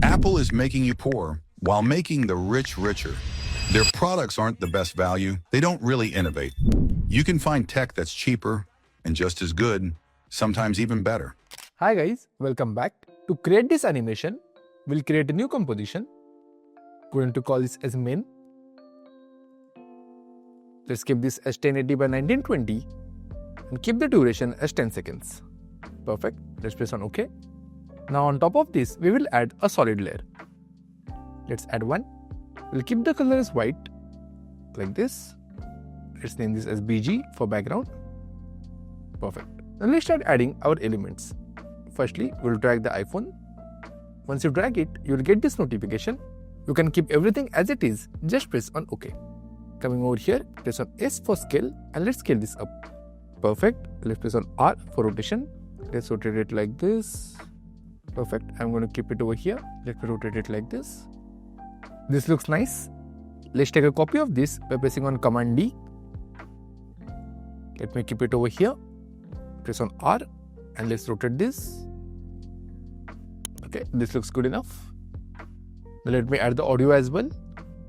Apple is making you poor while making the rich richer. Their products aren't the best value. They don't really innovate. You can find tech that's cheaper and just as good, sometimes even better. Hi guys, welcome back. To create this animation, we'll create a new composition. We're going to call this as main. Let's keep this as 1080 by 1920 and keep the duration as 10 seconds. Perfect. Let's press on OK. Now on top of this, we will add a solid layer. Let's add one. We'll keep the color as white, like this. Let's name this as BG for background. Perfect. Now let's start adding our elements. Firstly, we'll drag the iPhone. Once you drag it, you'll get this notification. You can keep everything as it is. Just press on OK. Coming over here, press on S for scale and let's scale this up. Perfect. Let's press on R for rotation. Let's rotate it like this. Perfect. I'm going to keep it over here. Let me rotate it like this. This looks nice. Let's take a copy of this by pressing on Command D. Let me keep it over here. Press on R and let's rotate this. Okay, this looks good enough. Now let me add the audio as well.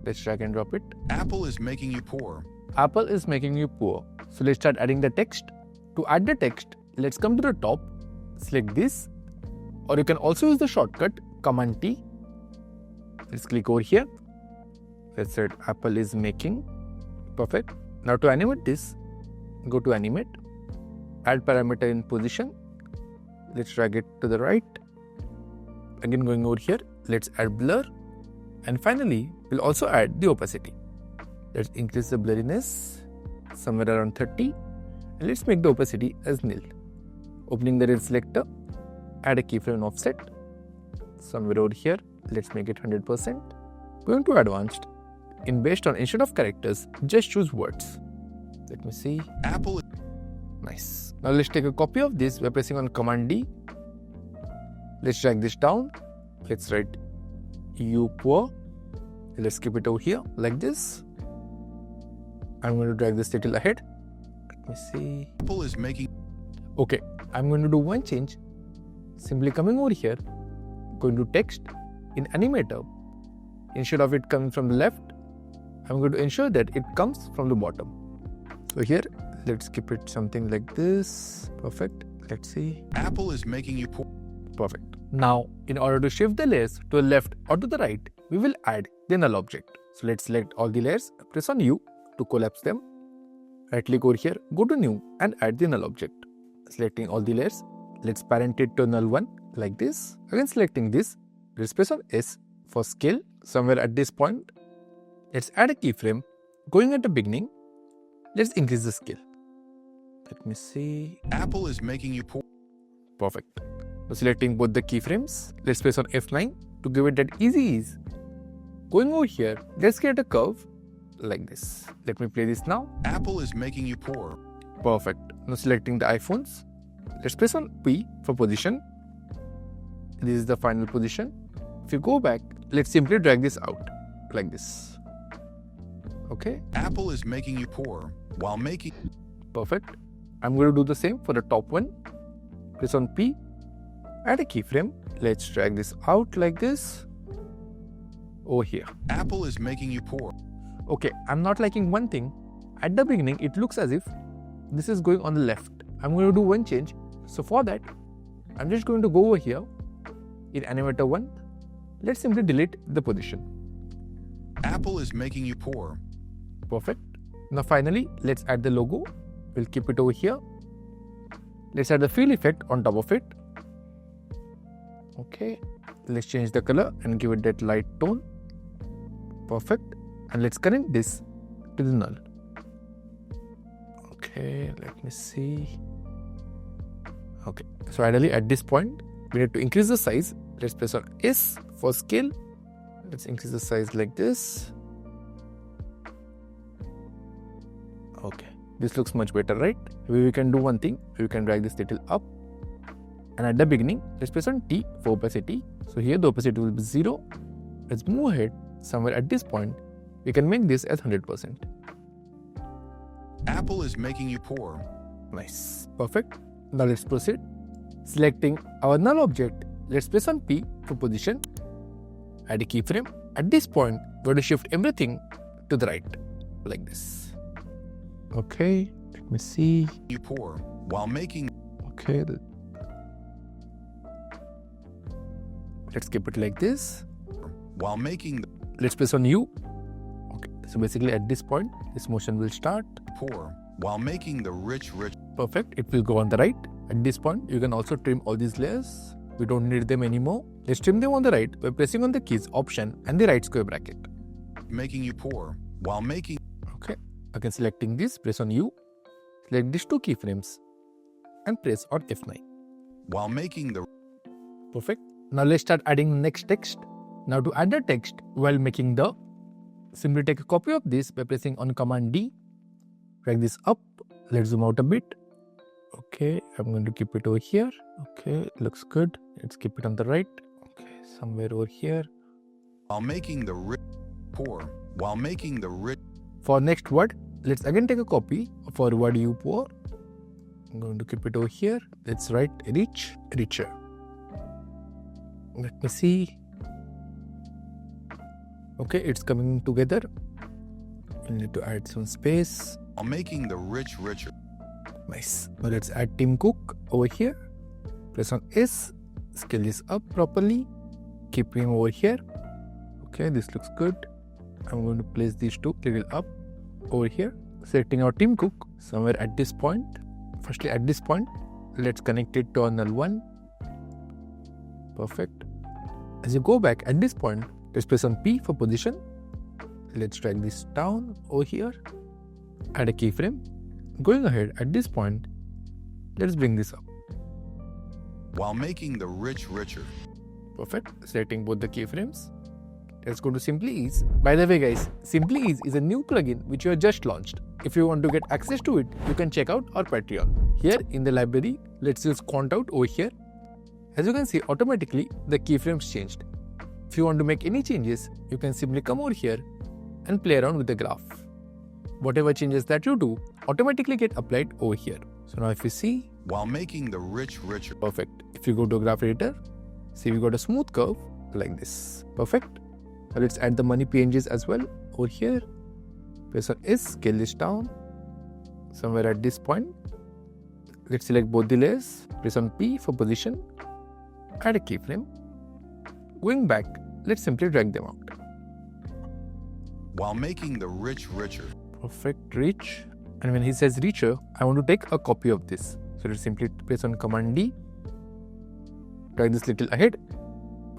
Let's drag and drop it. Apple is making you poor. Apple is making you poor. So let's start adding the text. To add the text, let's come to the top, select this, or you can also use the shortcut Command T. Let's click over here. Let's say Apple is making. Perfect. Now to animate this, go to animate, add parameter in position. Let's drag it to the right. Again going over here, let's add blur. And finally, we'll also add the opacity. Let's increase the blurriness somewhere around 30. And let's make the opacity as nil. Opening the red selector, add a keyframe offset. Somewhere over here, let's make it 100%. Going to advanced. Based on instead of characters, just choose words. Let me see. Apple. Nice. Now let's take a copy of this by pressing on Command D. Let's drag this down. Let's write you poor. Let's keep it over here like this. I'm going to drag this little ahead. Let me see. Apple is making. Okay, I'm going to do one change. Simply coming over here, going to text in animator. Instead of it coming from the left, I'm going to ensure that it comes from the bottom. So here, let's keep it something like this. Perfect. Let's see. Apple is making you poor. Perfect. Now, in order to shift the layers to the left or to the right, we will add the null object. So let's select all the layers, press on U to collapse them. Right click over here, go to new and add the null object. Selecting all the layers, let's parent it to null one like this. Again selecting this, let's press on S for scale somewhere at this point. Let's add a keyframe. Going at the beginning, let's increase the scale. Let me see. Apple is making you poor. Perfect. Now selecting both the keyframes, let's press on F9 to give it that easy ease. Going over here, let's create a curve like this. Let me play this now. Apple is making you poor. Perfect. Now selecting the iPhones, let's press on P for position. This is the final position. If you go back, let's simply drag this out like this. Okay. Apple is making you poor while making. Perfect. I'm going to do the same for the top one. Press on P, add a keyframe. Let's drag this out like this. Over here. Apple is making you poor. Okay, I'm not liking one thing. At the beginning, it looks as if this is going on the left. I'm going to do one change. So for that, I'm just going to go over here in animator 1. Let's simply delete the position. Apple is making you poor. Perfect. Now finally, let's add the logo. We'll keep it over here. Let's add the fill effect on top of it. Okay. Let's change the color and give it that light tone. Perfect. And let's connect this to the null. Okay, let me see. Okay, so ideally at this point, we need to increase the size. Let's press on S for scale. Let's increase the size like this. Okay, this looks much better, right? Maybe we can do one thing. We can drag this little up. And at the beginning, let's press on T for opacity. So here the opacity will be 0. Let's move ahead somewhere at this point. We can make this as 100%. Apple is making you poor. Nice. Perfect. Now let's proceed. Selecting our null object, let's press on P for position. Add a keyframe. At this point, we're going to shift everything to the right, like this. Okay, let me see. You pour while making. Okay, let's keep it like this. While making. Let's press on U. Okay, so basically at this point, this motion will start. Pour while making the rich. Perfect, it will go on the right. At this point, you can also trim all these layers. We don't need them anymore. Let's trim them on the right by pressing on the keys Option and the right square bracket. Making you pour while making. Okay, again selecting this, press on U. Select these two keyframes and press on F9. While making the. Perfect. Now let's start adding next text. Now to add the text while making the, simply take a copy of this by pressing on Command D. Drag this up. Let's zoom out a bit. Okay, I'm going to keep it over here. Okay, looks good. Let's keep it on the right. Okay, somewhere over here. While making the rich. Pour while making the rich. For next word, let's again take a copy of our word you pour. I'm going to keep it over here. Let's write rich, richer. Let me see. Okay, it's coming together. We need to add some space. While making the rich richer. Nice. Now let's add Tim Cook over here. Press on S. Scale this up properly. Keep him over here. Okay, this looks good. I'm going to place these two little up over here. Selecting our Tim Cook somewhere at this point. Firstly, at this point, let's connect it to our null one. Perfect. As you go back at this point, let's press on P for position. Let's drag this down over here. Add a keyframe. Going ahead at this point, let's bring this up. While making the rich richer. Perfect. Selecting both the keyframes. Let's go to Simply Ease. By the way guys, Simply Ease is a new plugin which we have just launched. If you want to get access to it, you can check out our Patreon. Here in the library, let's use Count Out over here. As you can see, automatically the keyframes changed. If you want to make any changes, you can simply come over here and play around with the graph. Whatever changes that you do automatically get applied over here. So now if you see, while making the rich richer. Perfect. If you go to graph editor, see we got a smooth curve like this. Perfect. Now let's add the money PNGs as well over here. Press on S, scale this down. Somewhere at this point, let's select both the layers. Press on P for position. Add a keyframe. Going back, let's simply drag them out. While making the rich richer. Perfect, rich. And when he says richer, I want to take a copy of this. So let's simply press on Command D. Drag this little ahead.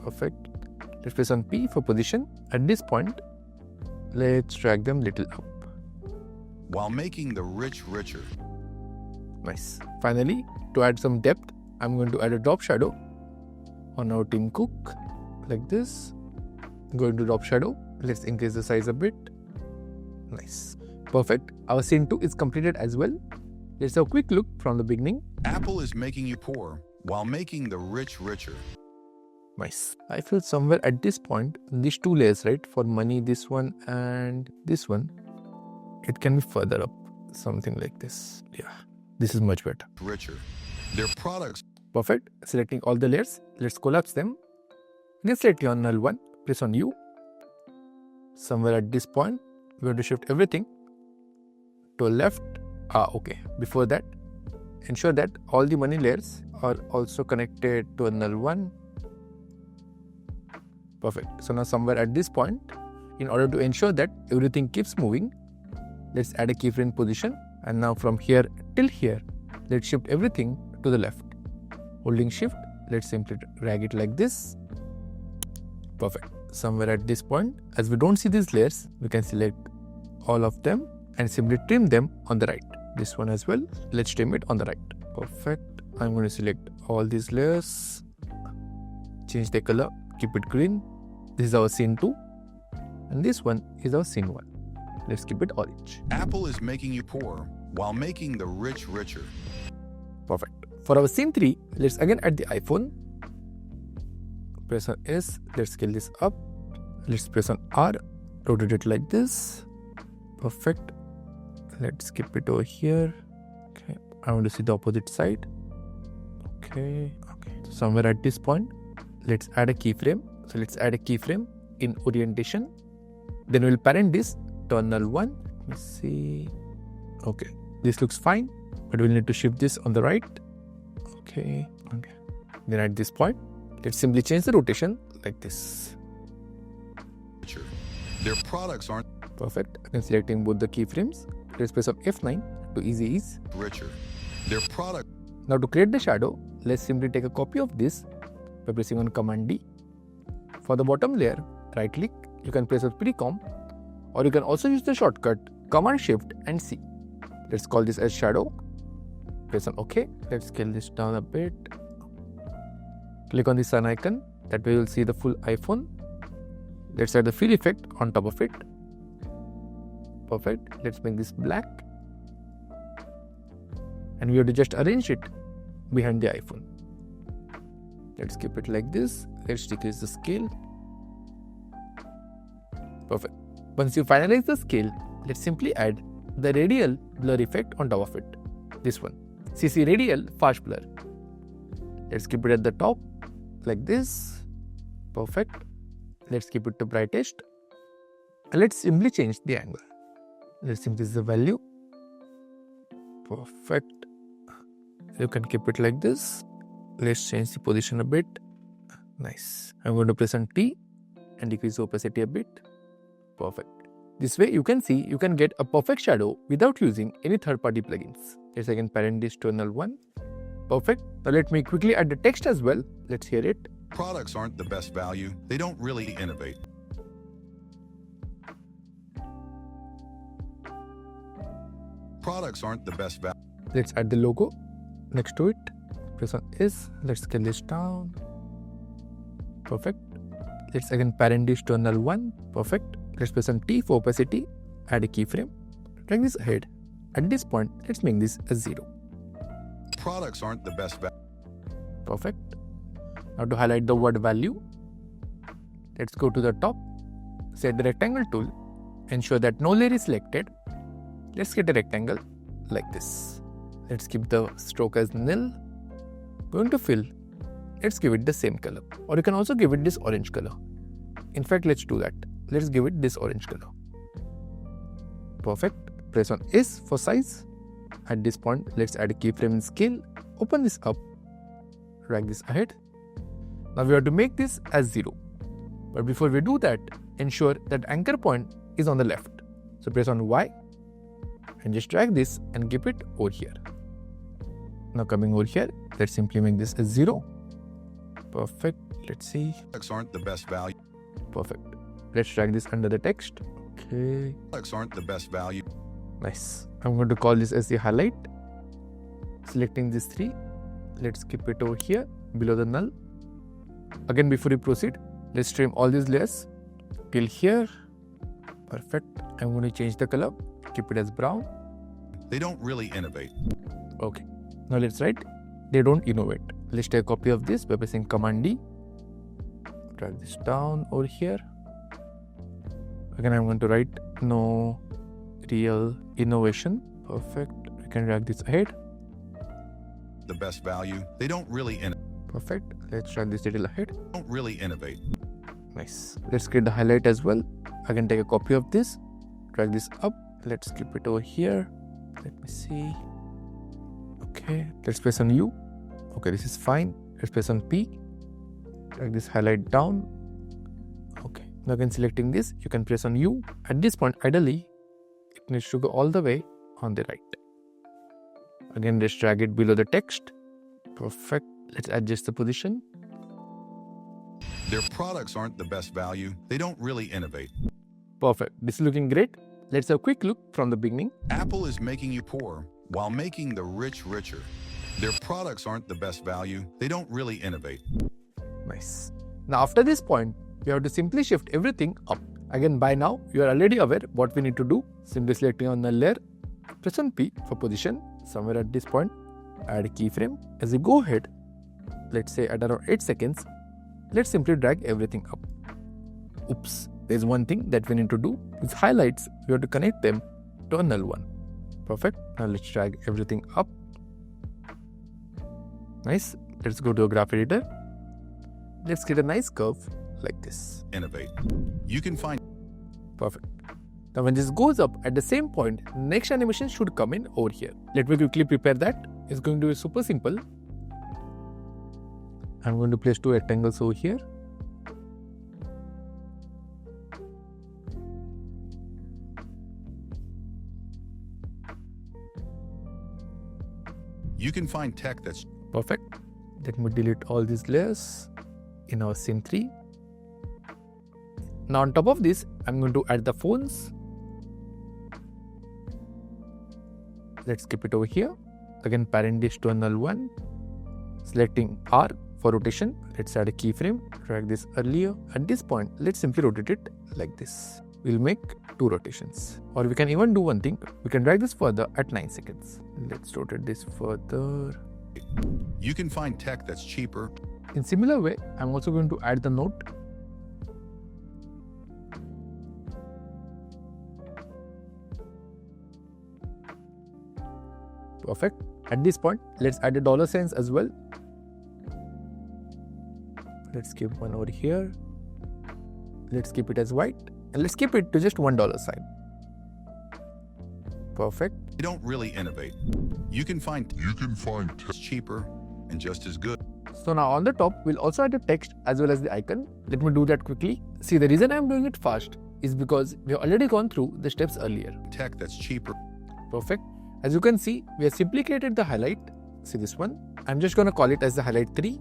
Perfect. Let's press on P for position. At this point, let's drag them little up. While making the rich richer. Nice. Finally, to add some depth, I'm going to add a drop shadow on our Tim Cook like this. Going to drop shadow. Let's increase the size a bit. Nice. Perfect. Our scene 2 is completed as well. Let's have a quick look from the beginning. Apple is making you poor while making the rich richer. Nice. I feel somewhere at this point, these two layers, right? For money, this one and this one, it can be further up. Something like this. Yeah. This is much better. Richer. Their products. Perfect. Selecting all the layers. Let's collapse them. Again, select your null one. Press on U. Somewhere at this point, we have to shift everything to left. Okay. Before that, ensure that all the money layers are also connected to a null one. Perfect. So now somewhere at this point, in order to ensure that everything keeps moving, let's add a keyframe position. And now from here till here, let's shift everything to the left. Holding shift, let's simply drag it like this. Perfect. Somewhere at this point, as we don't see these layers, we can select all of them and simply trim them on the right. This one as well, let's trim it on the right. Perfect. I'm going to select all these layers, change the color, keep it green. This is our scene 2 and this one is our scene 1. Let's keep it orange. Apple is making you poor while making the rich richer. Perfect. For our scene 3, let's again add the iPhone. Press on S, let's scale this up. Let's press on R, rotate it like this. Perfect. Let's keep it over here. Okay, I want to see the opposite side. Okay. So somewhere at this point, let's add a keyframe. So let's add a keyframe in orientation. Then we'll parent this to null 1. Let's see. Okay, this looks fine, but we'll need to shift this on the right. Okay. Then at this point, let's simply change the rotation like this. Their products aren't Perfect. I'm selecting both the keyframes. Let's press on F9 to easy ease. richer. Their product Now to create the shadow, let's simply take a copy of this by pressing on Command D. For the bottom layer, right click, you can press on Precom, or you can also use the shortcut Command Shift and C. Let's call this as shadow. Press on OK. Let's scale this down a bit. Click on the sun icon. That way you'll see the full iPhone. Let's add the fill effect on top of it. Perfect. Let's make this black. And we have to just arrange it behind the iPhone. Let's keep it like this. Let's decrease the scale. Perfect. Once you finalize the scale, let's simply add the radial blur effect on top of it. This one. CC radial fast blur. Let's keep it at the top like this. Perfect. Let's keep it to brightest. And let's simply change the angle. Let's increase the value. Perfect. You can keep it like this. Let's change the position a bit. Nice. I'm going to press on T and decrease the opacity a bit. Perfect. This way you can see you can get a perfect shadow without using any third-party plugins. Let's again parent this to null 1. Perfect. Now let me quickly add the text as well. Let's hear it. products aren't the best value. They don't really innovate. Products aren't the best value. Let's add the logo next to it. Press on S. Let's scale this down. Perfect. Let's again parent this to null 1. Perfect. Let's press on T for opacity. Add a keyframe. Drag this ahead. At this point, let's make this a 0. Products aren't the best value. Perfect. Now to highlight the word value, let's go to the top. Set the rectangle tool. Ensure that no layer is selected. Let's get a rectangle like this. Let's keep the stroke as nil. Going to fill. Let's give it the same color. Or you can also give it this orange color. In fact, let's do that. Let's give it this orange color. Perfect. Press on S for size. At this point, let's add a keyframe in scale. Open this up. Drag this ahead. Now we have to make this as 0. But before we do that, ensure that anchor point is on the left. So press on Y and just drag this and keep it over here. Now coming over here, let's simply make this as 0. Perfect. Let's see. Products aren't the best value. Perfect. Let's drag this under the text. Okay. Products aren't the best value. Nice. I'm going to call this as the highlight. Selecting these 3. Let's keep it over here below the null. Again, before we proceed, let's trim all these layers till here. Perfect. I'm going to change the color. Keep it as brown. They don't really innovate. Okay. Now let's write, they don't innovate. Let's take a copy of this by pressing Command D. Drag this down over here. Again, I'm going to write no real innovation. Perfect. We can drag this ahead. The best value. They don't really innovate. Perfect. Let's drag this little ahead. Don't really innovate. Nice. Let's create the highlight as well. Again, take a copy of this. Drag this up. Let's keep it over here. Let me see. Okay. Let's press on U. Okay, this is fine. Let's press on P. Drag this highlight down. Okay. Now again, selecting this, you can press on U. At this point, ideally, it needs to go all the way on the right. Again, let's drag it below the text. Perfect. Let's adjust the position. Their products aren't the best value. They don't really innovate. Perfect. This is looking great. Let's have a quick look from the beginning. Apple is making you poor while making the rich richer. Their products aren't the best value. They don't really innovate. Nice. Now after this point, we have to simply shift everything up. Again, by now, you are already aware what we need to do. Simply selecting on the layer, press on P for position. Somewhere at this point, add a keyframe. As we go ahead, let's say at around 8 seconds, let's simply drag everything up. Oops, there's one thing that we need to do. These highlights, we have to connect them to a null 1. Perfect. Now let's drag everything up. Nice. Let's go to a graph editor. Let's create a nice curve like this. Innovate. You can find Perfect. Now when this goes up at the same point, next animation should come in over here. Let me quickly prepare that. It's going to be super simple. I'm going to place 2 rectangles over here. You can find tech that's Perfect. Let me delete all these layers in our scene 3. Now on top of this, I'm going to add the phones. Let's keep it over here. Again, parent dish to a null one. Selecting R for rotation. Let's add a keyframe. Drag this earlier. At this point, let's simply rotate it like this. We'll make 2 rotations. Or we can even do one thing. We can drag this further at 9 seconds. Let's rotate this further. You can find tech that's cheaper. In similar way, I'm also going to add the note. Perfect. At this point, let's add a dollar signs as well. Let's keep one over here. Let's keep it as white. And let's keep it to just $1 sign. Perfect. They don't really innovate. You can find tech cheaper and just as good. So now on the top, we'll also add the text as well as the icon. Let me do that quickly. See, the reason I'm doing it fast is because we have already gone through the steps earlier. Tech that's cheaper. Perfect. As you can see, we have simply created the highlight. See this one. I'm just going to call it as the highlight 3.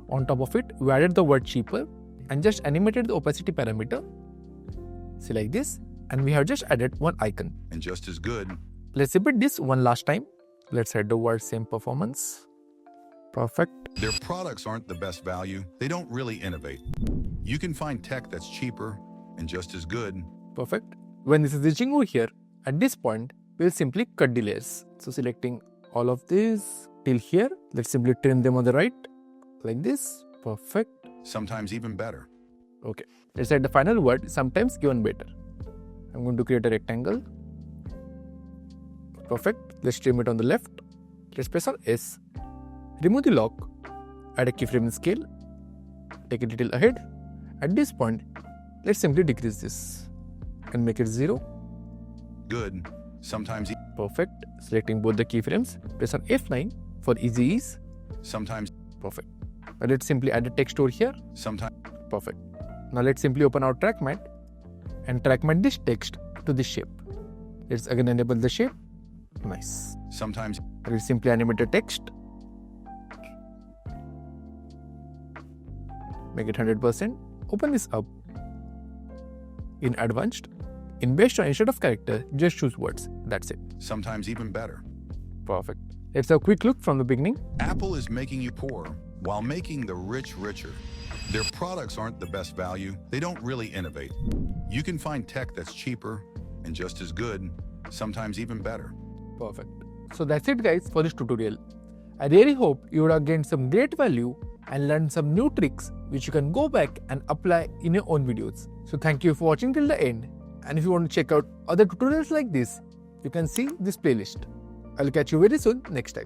On top of it, we added the word cheaper and just animated the opacity parameter. See like this. And we have just added one icon. And just as good. Let's repeat this one last time. Let's add the word same performance. Perfect. Their products aren't the best value. They don't really innovate. You can find tech that's cheaper and just as good. Perfect. When this is reaching over here, at this point, we'll simply cut the layers. So selecting all of these till here, let's simply trim them on the right, like this. Perfect. Sometimes even better. Okay. Let's add the final word, sometimes even better. I'm going to create a rectangle. Perfect. Let's trim it on the left. Let's press on S. Remove the lock. Add a keyframe in scale. Take it a little ahead. At this point, let's simply decrease this and make it 0. Good. Sometimes Perfect. Selecting both the keyframes. Press on F9 for easy ease. Sometimes Perfect. Now let's simply add a text over here. Sometimes Perfect. Now let's simply open our track matte and track matte this text to this shape. Let's again enable the shape. Nice. Sometimes Let's simply animate the text. Make it 100%. Open this up. In advanced, in based on instead of character, just choose words. That's it. Sometimes even better. Perfect. Let's have a quick look from the beginning. Apple is making you poor while making the rich richer. Their products aren't the best value. They don't really innovate. You can find tech that's cheaper and just as good, sometimes even better. Perfect. So that's it guys for this tutorial. I really hope you would have gained some great value and learned some new tricks which you can go back and apply in your own videos. So thank you for watching till the end. And if you want to check out other tutorials like this, you can see this playlist. I'll catch you very soon next time.